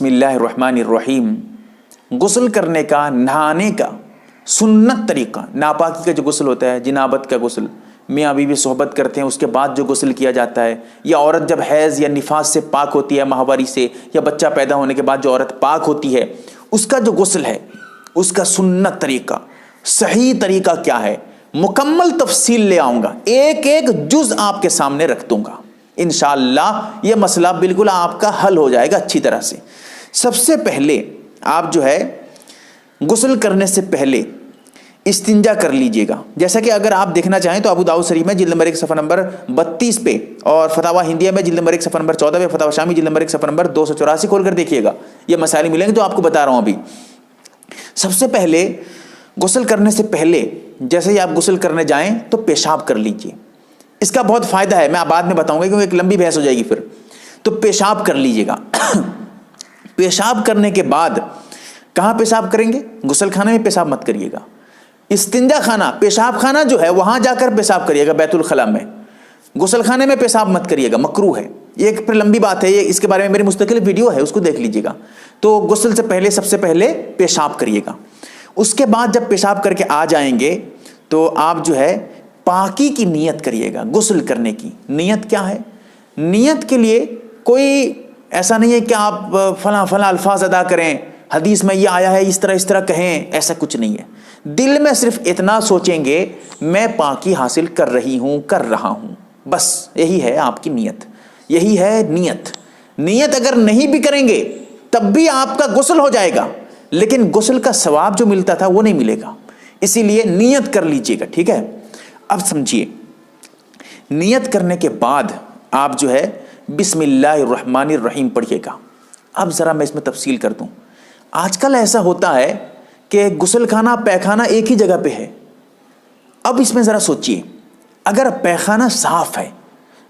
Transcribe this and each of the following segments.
بسم اللہ الرحمن الرحیم. غسل کرنے کا، نہانے کا سنت طریقہ، ناپاکی کا جو غسل ہوتا ہے، جنابت کا غسل، میاں بیوی صحبت کرتے ہیں اس کے بعد جو غسل کیا جاتا ہے، یا عورت جب حیض یا نفاس سے پاک ہوتی ہے، ماہواری سے، یا بچہ پیدا ہونے کے بعد جو عورت پاک ہوتی ہے، اس کا جو غسل ہے، اس کا سنت طریقہ، صحیح طریقہ کیا ہے، مکمل تفصیل لے آؤں گا، ایک ایک جز آپ کے سامنے رکھ دوں گا. انشاءاللہ یہ مسئلہ بالکل آپ کا حل ہو جائے گا اچھی طرح سے. سب سے پہلے آپ جو ہے غسل کرنے سے پہلے استنجا کر لیجئے گا. جیسا کہ اگر آپ دیکھنا چاہیں تو ابو داؤد شریف میں جلد نمبر 1 صفحہ نمبر 32 پہ، اور فتاوی ہندیہ میں جلد نمبر 1 صفحہ نمبر 14 پہ، فتاوی شامی جلد نمبر 1 صفحہ نمبر 284 کھول کر دیکھیے گا. یہ مسائل ملیں گے جو آپ کو بتا رہا ہوں ابھی. سب سے پہلے غسل کرنے سے پہلے جیسے ہی آپ غسل کرنے جائیں تو پیشاب کر لیجئے. اس کا بہت فائدہ ہے، میں بعد میں بتاؤں گا کیونکہ ایک لمبی بحث ہو جائے گی پھر. تو پیشاب کر لیجئے گا. پیشاب کرنے کے بعد کہاں پیشاب کریں گے؟ غسل خانے میں پیشاب مت کریے گا. استنجا خانہ، پیشاب خانہ جو ہے وہاں جا کر پیشاب کریے گا بیت الخلاء میں. غسل خانے میں پیشاب مت کریے گا، مکروہ ہے. یہ ایک پھر لمبی بات ہے، یہ اس کے بارے میں میری مستقل ویڈیو ہے، اس کو دیکھ لیجئے گا. تو غسل سے پہلے سب سے پہلے پیشاب کریے گا. اس کے بعد جب پیشاب کر کے آ جائیں گے تو آپ جو ہے پاکی کی نیت کریے گا. غسل کرنے کی نیت کیا ہے؟ نیت کے لیے کوئی ایسا نہیں ہے کہ آپ فلاں فلاں الفاظ ادا کریں، حدیث میں یہ آیا ہے اس طرح کہیں، ایسا کچھ نہیں ہے. دل میں صرف اتنا سوچیں گے میں پاکی حاصل کر رہا ہوں، بس یہی ہے آپ کی نیت. یہی ہے نیت. نیت اگر نہیں بھی کریں گے تب بھی آپ کا غسل ہو جائے گا، لیکن غسل کا ثواب جو ملتا تھا وہ نہیں ملے گا. اسی لیے نیت کر لیجئے گا. ٹھیک ہے؟ اب سمجھیے، نیت کرنے کے بعد آپ جو ہے بسم اللہ الرحمن الرحیم پڑھیے گا. اب ذرا میں اس میں تفصیل کر دوں. آج کل ایسا ہوتا ہے کہ غسل خانہ پیخانہ ایک ہی جگہ پہ ہے. اب اس میں ذرا سوچئے، اگر پیخانہ صاف ہے،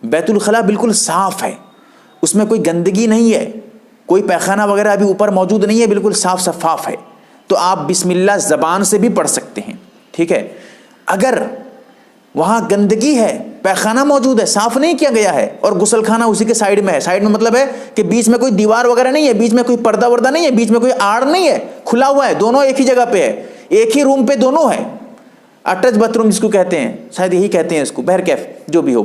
بیت الخلاء بالکل صاف ہے، اس میں کوئی گندگی نہیں ہے، کوئی پیخانہ وغیرہ ابھی اوپر موجود نہیں ہے، بالکل صاف شفاف ہے، تو آپ بسم اللہ زبان سے بھی پڑھ سکتے ہیں. ٹھیک ہے؟ اگر وہاں گندگی ہے، پیخانہ موجود ہے، صاف نہیں کیا گیا ہے، اور غسل خانہ اسی کے سائیڈ میں ہے، سائیڈ میں مطلب ہے کہ بیچ میں کوئی دیوار وغیرہ نہیں ہے، بیچ میں کوئی پردہ وردہ نہیں ہے، بیچ میں کوئی آڑ نہیں ہے، کھلا ہوا ہے، دونوں ایک ہی جگہ پہ ہے، ایک ہی روم پہ دونوں ہے، اٹیچ باتھ روم جس کو کہتے ہیں، شاید یہی کہتے ہیں اس کو، بہرکیف جو بھی ہو.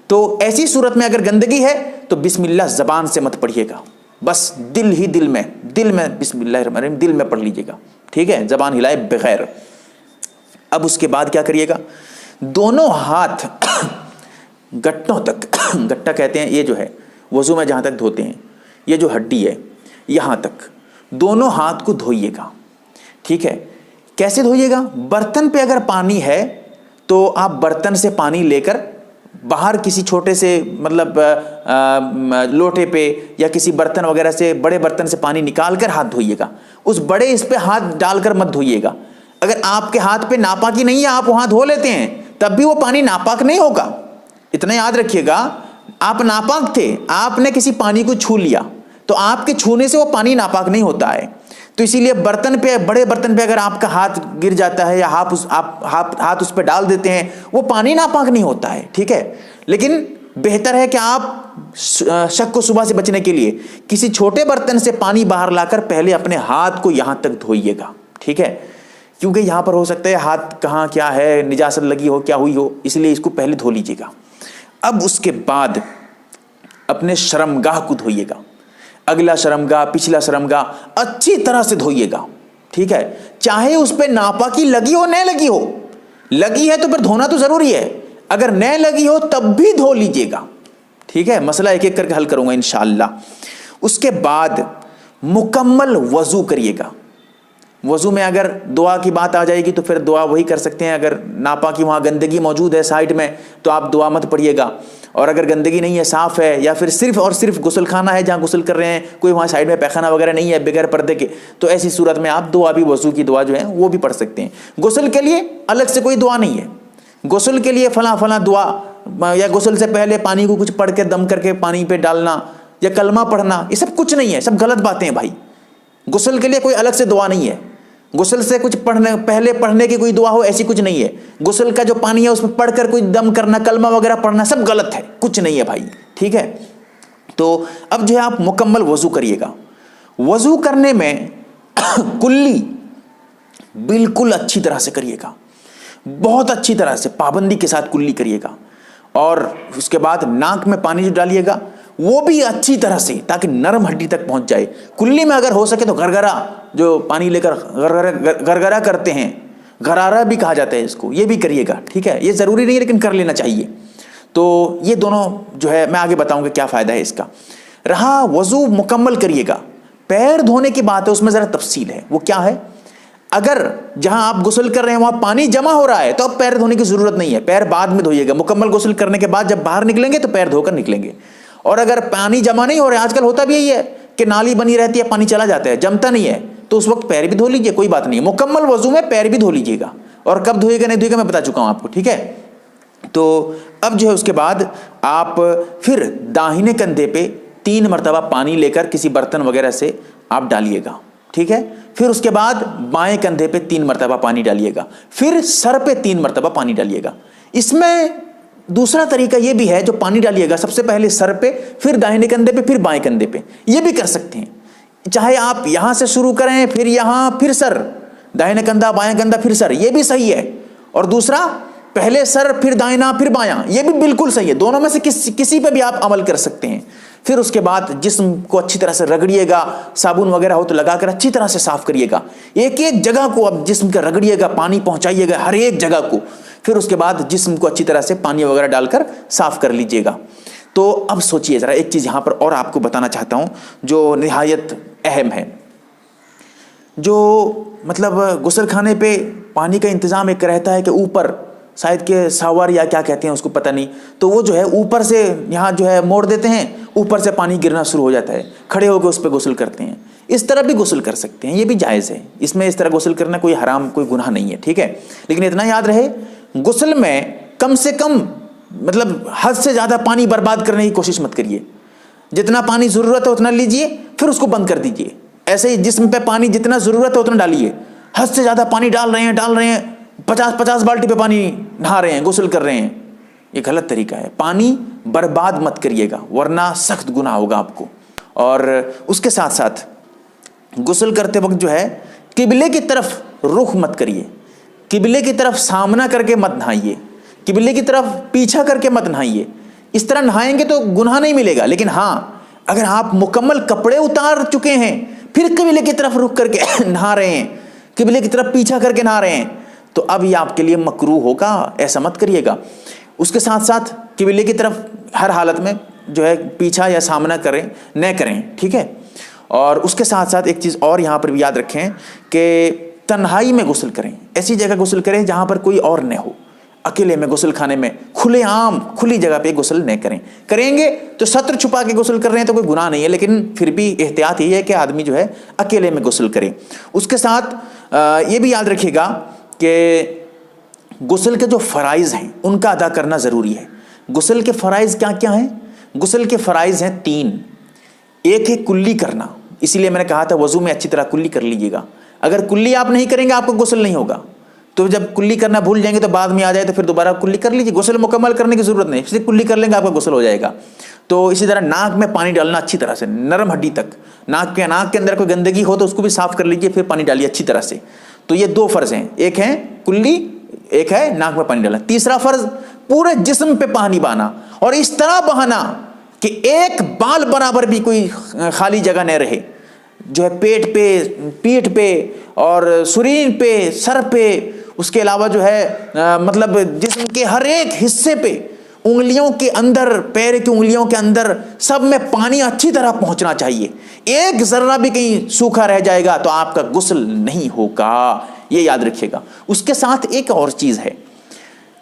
تو ایسی صورت میں اگر گندگی ہے تو بسم اللہ زبان سے مت پڑھیے گا، بس دل میں بسم اللہ الرحمن الرحیم دل میں پڑھ لیجیے گا. ٹھیک ہے؟ زبان ہلائے بغیر. اب اس کے بعد کیا کریے گا؟ دونوں ہاتھ گٹوں تک، گٹا کہتے ہیں یہ جو ہے وضو میں جہاں تک دھوتے ہیں، یہ جو ہڈی ہے یہاں تک دونوں ہاتھ کو دھوئیے گا. ٹھیک ہے؟ کیسے دھوئیے گا؟ برتن پہ اگر پانی ہے تو آپ برتن سے پانی لے کر باہر کسی چھوٹے سے مطلب لوٹے پہ یا کسی برتن وغیرہ سے، بڑے برتن سے پانی نکال کر ہاتھ دھوئیے گا. اس بڑے اس پہ ہاتھ ڈال کر مت دھوئیے گا. اگر آپ کے ہاتھ پہ ناپاکی نہیں ہے، آپ وہاں دھو لیتے ہیں، تب بھی وہ پانی ناپاک نہیں ہوگا. اتنا یاد رکھیے گا، آپ ناپاک تھے، آپ نے کسی پانی کو چھو لیا تو آپ کے چھونے سے وہ پانی ناپاک نہیں ہوتا ہے. تو اسی لیے برتن پہ، بڑے برتن پہ اگر آپ کا ہاتھ گر جاتا ہے یا ہاتھ اس پہ ڈال دیتے ہیں، وہ پانی ناپاک نہیں ہوتا ہے. ٹھیک ہے؟ لیکن بہتر ہے کہ آپ شک و شبہ سے بچنے کے لیے کسی چھوٹے برتن سے پانی باہر لا کر پہلے اپنے ہاتھ کو یہاں تک دھوئیے گا. ٹھیک ہے؟ کیونکہ یہاں پر ہو سکتا ہے ہاتھ کہاں کیا ہے، نجاست لگی ہو، کیا ہوئی ہو، اس لیے اس کو پہلے دھو لیجیے گا. اب اس کے بعد اپنے شرمگاہ کو دھوئیے گا. اگلا شرمگاہ، پچھلا شرمگاہ اچھی طرح سے دھوئیے گا. ٹھیک ہے؟ چاہے اس پہ ناپاکی لگی ہو نہ لگی ہو، لگی ہے تو پھر دھونا تو ضروری ہے، اگر نہ لگی ہو تب بھی دھو لیجیے گا. ٹھیک ہے؟ مسئلہ ایک ایک کر کے حل کروں گا انشاءاللہ. اس کے بعد مکمل وضو کریے گا. وضو میں اگر دعا کی بات آ جائے گی تو پھر دعا وہی کر سکتے ہیں. اگر ناپاکی وہاں گندگی موجود ہے سائڈ میں تو آپ دعا مت پڑھیے گا. اور اگر گندگی نہیں ہے، صاف ہے، یا پھر صرف اور صرف غسل خانہ ہے جہاں غسل کر رہے ہیں، کوئی وہاں سائڈ میں پیخانہ وغیرہ نہیں ہے بغیر پردے کے، تو ایسی صورت میں آپ دعا بھی، وضو کی دعا جو ہے وہ بھی پڑھ سکتے ہیں. غسل کے لیے الگ سے کوئی دعا نہیں ہے. غسل کے لیے فلاں فلاں دعا، یا غسل سے پہلے پانی کو کچھ پڑھ کے دم کر کے پانی پہ ڈالنا، یا کلمہ پڑھنا، یہ سب کچھ نہیں ہے، سب غلط باتیں ہیں بھائی. غسل کے لیے کوئی الگ سے دعا نہیں ہے. غسل سے کچھ پہلے پڑھنے کی کوئی دعا ہو ایسی کچھ نہیں ہے. غسل کا جو پانی ہے اس میں پڑھ کر کوئی دم کرنا، کلمہ وغیرہ پڑھنا سب غلط ہے، کچھ نہیں ہے بھائی. ٹھیک ہے؟ تو اب جو ہے آپ مکمل وضو کریے گا. وضو کرنے میں کلی بالکل اچھی طرح سے کریے گا، بہت اچھی طرح سے پابندی کے ساتھ کلی کریے گا، اور اس کے بعد ناک میں پانی جو ڈالیے گا وہ بھی اچھی طرح سے، تاکہ نرم ہڈی تک پہنچ جائے۔ کلی میں اگر ہو سکے تو گرگرا، جو پانی لے کر گرگرا کرتے ہیں، غرارہ بھی کہا جاتا ہے اس کو، یہ بھی کریے گا، ٹھیک ہے؟ یہ ضروری نہیں ہے لیکن کر لینا چاہیے۔ تو یہ دونوں جو ہے میں آگے بتاؤں گا کیا فائدہ ہے اس کا۔ رہا وضو مکمل کریے گا، پیر دھونے کی بات ہے، اس میں ذرا تفصیل ہے۔ وہ کیا ہے؟ اگر جہاں آپ غسل کر رہے ہیں وہاں پانی جمع ہو رہا ہے تو اب پیر دھونے کی ضرورت نہیں ہے، پیر بعد میں دھوئیے گا، مکمل غسل کرنے کے بعد جب باہر نکلیں گے تو پیر دھو کر نکلیں گے۔ اور اگر پانی جمع نہیں ہو رہا ہے، آج کل ہوتا بھی یہی ہے کہ نالی بنی رہتی ہے، پانی چلا جاتا ہے، جمتا نہیں ہے، تو اس وقت پیر بھی دھو لیجیے، کوئی بات نہیں ہے۔ مکمل وضو میں پیر بھی دھو لیجیے گا، اور کب دھوئے گا نہیں دھوئے گا میں بتا چکا ہوں آپ کو، ٹھیک ہے؟ تو اب جو ہے اس کے بعد آپ پھر داہنے کندھے پہ 3 مرتبہ پانی لے کر کسی برتن وغیرہ سے آپ ڈالیے گا، ٹھیک ہے؟ پھر اس کے بعد بائیں کندھے پہ 3 مرتبہ پانی ڈالیے گا، پھر سر پہ 3 مرتبہ پانی ڈالیے گا۔ اس میں دوسرا طریقہ یہ بھی ہے، جو پانی ڈالیے گا سب سے پہلے سر پہ، پھر داہنے کندھے پہ، پھر بائیں کندھے پہ، یہ بھی کر سکتے ہیں۔ چاہے آپ یہاں سے شروع کریں، پھر یہاں، پھر سر، داہنے کندھا بائیں کندھا پھر سر، یہ بھی صحیح ہے۔ اور دوسرا پہلے سر پھر دائنا پھر بایاں، یہ بھی بالکل صحیح ہے۔ دونوں میں سے کسی پہ بھی آپ عمل کر سکتے ہیں۔ پھر اس کے بعد جسم کو اچھی طرح سے رگڑیے گا، صابن وغیرہ ہو تو لگا کر اچھی طرح سے صاف کریے گا، ایک ایک جگہ کو اب جسم کا رگڑیے گا، پانی پہنچائیے گا ہر ایک جگہ کو۔ پھر اس کے بعد جسم کو اچھی طرح سے پانی وغیرہ ڈال کر صاف کر لیجیے گا۔ تو اب سوچئے ذرا، ایک چیز یہاں پر اور آپ کو بتانا چاہتا ہوں جو نہایت اہم ہے۔ جو مطلب غسل خانے پہ پانی کا انتظام ایک رہتا ہے کہ اوپر شاید کہ ساور یا کیا کہتے ہیں اس کو پتہ نہیں، تو وہ جو ہے اوپر سے یہاں جو ہے موڑ دیتے ہیں، اوپر سے پانی گرنا شروع ہو جاتا ہے، کھڑے ہو کے اس پہ غسل کرتے ہیں۔ اس طرح بھی غسل کر سکتے ہیں، یہ بھی جائز ہے، اس میں اس طرح غسل کرنا کوئی حرام، کوئی گناہ نہیں ہے، ٹھیک ہے؟ لیکن اتنا یاد رہے، غسل میں کم سے کم مطلب حد سے زیادہ پانی برباد کرنے کی کوشش مت کریے۔ جتنا پانی ضرورت ہے اتنا لیجئے، پھر اس کو بند کر دیجئے۔ ایسے ہی جسم پہ پانی جتنا ضرورت ہے اتنا ڈالیے، حد سے زیادہ پانی ڈال رہے ہیں 50 بالٹی پہ پانی نہا رہے ہیں، غسل کر رہے ہیں، یہ غلط طریقہ ہے۔ پانی برباد مت کریے گا ورنہ سخت گناہ ہوگا آپ کو۔ اور اس کے ساتھ ساتھ غسل کرتے وقت جو ہے قبلے کی طرف رخ مت کریے، قبلے کی طرف سامنا کر کے مت نہائیے، قبلے کی طرف پیچھا کر کے مت نہائیے۔ اس طرح نہائیں گے تو گناہ نہیں ملے گا، لیکن ہاں اگر آپ مکمل کپڑے اتار چکے ہیں پھر قبلے کی طرف رخ کر کے نہا رہے ہیں، قبلے کی طرف پیچھا کر کے نہا رہے ہیں، تو اب یہ آپ کے لیے مکروہ ہوگا، ایسا مت کریے گا۔ اس کے ساتھ ساتھ قبلے کی طرف ہر حالت میں جو ہے پیچھا یا سامنا نہ کریں، ٹھیک ہے؟ اور اس کے ساتھ ساتھ ایک چیز اور یہاں پر بھی یاد رکھیں کہ تنہائی میں غسل کریں، ایسی جگہ غسل کریں جہاں پر کوئی اور نہ ہو۔ اکیلے میں غسل خانے میں کھلے عام کھلی جگہ پہ غسل نہ کریں گے تو ستر چھپا کے غسل کر رہے ہیں تو کوئی گناہ نہیں ہے، لیکن پھر بھی احتیاط یہ ہے کہ آدمی جو ہے اکیلے میں غسل کرے۔ اس کے ساتھ یہ بھی یاد رکھیے گا کہ غسل کے جو فرائض ہیں ان کا ادا کرنا ضروری ہے۔ غسل کے فرائض کیا کیا ہیں؟ غسل کے فرائض ہیں 3۔ ایک ہے کلی کرنا، اسی لیے میں نے کہا تھا وضو میں اچھی طرح کلی کر لیجیے گا۔ اگر کلی آپ نہیں کریں گے آپ کو غسل نہیں ہوگا، تو جب کلی کرنا بھول جائیں گے تو بعد میں آ جائے تو پھر دوبارہ کلی کر لیجیے، غسل مکمل کرنے کی ضرورت نہیں، صرف کلی کر لیں گے آپ کا غسل ہو جائے گا۔ تو اسی طرح ناک میں پانی ڈالنا اچھی طرح سے، نرم ہڈی تک، ناک کے اندر کوئی گندگی ہو تو اس کو بھی صاف کر لیجیے، پھر پانی ڈالیے اچھی طرح سے۔ تو یہ 2 فرض ہیں، ایک ہے کلی، ایک ہے ناک میں پانی ڈالنا۔ تیسرا فرض پورے جسم پہ پانی بہانا، اور اس طرح بہانا کہ ایک بال برابر بھی کوئی خالی جگہ نہ رہے، جو ہے پیٹ پہ، پیٹھ پہ اور سرین پہ، سر پہ، اس کے علاوہ جو ہے مطلب جسم کے ہر ایک حصے پہ، انگلیوں کے اندر، پیر کی انگلیوں کے اندر، سب میں پانی اچھی طرح پہنچنا چاہیے۔ ایک ذرہ بھی کہیں سوکھا رہ جائے گا تو آپ کا غسل نہیں ہوگا، یہ یاد رکھیے گا۔ اس کے ساتھ ایک اور چیز ہے،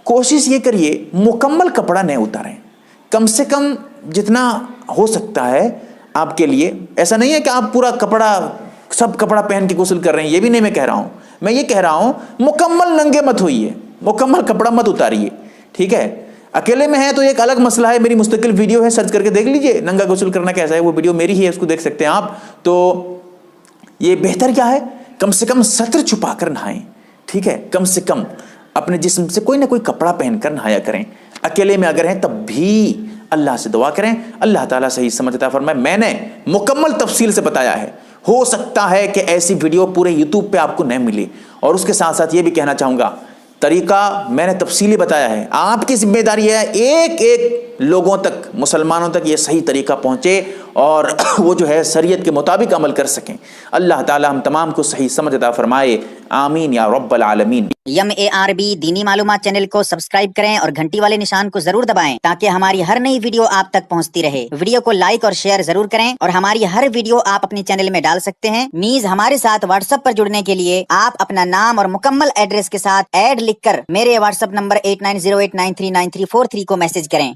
کوشش یہ کریے مکمل کپڑا نہ اتاریں، کم سے کم جتنا ہو سکتا ہے آپ کے لیے۔ ایسا نہیں ہے کہ آپ پورا کپڑا، سب کپڑا پہن کے غسل کر رہے ہیں، یہ بھی نہیں میں کہہ رہا ہوں۔ میں یہ کہہ رہا ہوں مکمل ننگے مت ہوئیے، مکمل کپڑا مت اتاریے، ٹھیک ہے؟ اکیلے میں ہے تو ایک الگ مسئلہ ہے، میری مستقل ویڈیو ہے، سرچ کر کے دیکھ لیجئے ننگا غسل کرنا کیسا ہے، وہ ویڈیو میری ہی ہے، اس کو دیکھ سکتے ہیں آپ۔ تو یہ بہتر کیا ہے، کم سے کم ستر چھپا کر نہائیں، ٹھیک ہے؟ کم سے کم اپنے جسم سے کوئی نہ کوئی کپڑا پہن کر نہایا کریں۔ اکیلے میں اگر ہیں تب بھی اللہ سے دعا کریں، اللہ تعالیٰ صحیح سمجھ عطا فرمائے۔ میں نے مکمل تفصیل سے بتایا ہے، ہو سکتا ہے کہ ایسی ویڈیو پورے یوٹیوب پہ آپ کو نہیں ملی. اور اس کے ساتھ ساتھ یہ بھی کہنا چاہوں گا، طریقہ میں نے تفصیلی بتایا ہے، آپ کی ذمہ داری ہے ایک ایک لوگوں تک، مسلمانوں تک یہ صحیح طریقہ پہنچے اور وہ جو ہے شریعت کے مطابق عمل کر سکیں. اللہ تعالی ہم تمام کو صحیح سمجھ عطا فرمائے، آمین یا رب العالمین. MARB دینی معلومات چینل کو سبسکرائب کریں اور گھنٹی والے نشان کو ضرور دبائیں تاکہ ہماری ہر نئی ویڈیو آپ تک پہنچتی رہے. ویڈیو کو لائک اور شیئر ضرور کریں اور ہماری ہر ویڈیو آپ اپنے چینل میں ڈال سکتے ہیں. نیز ہمارے ساتھ واٹس ایپ پر جڑنے کے لیے آپ اپنا نام اور مکمل ایڈریس کے ساتھ ایڈ لکھ کر میرے واٹس ایپ نمبر 8908939343 کو میسج کریں.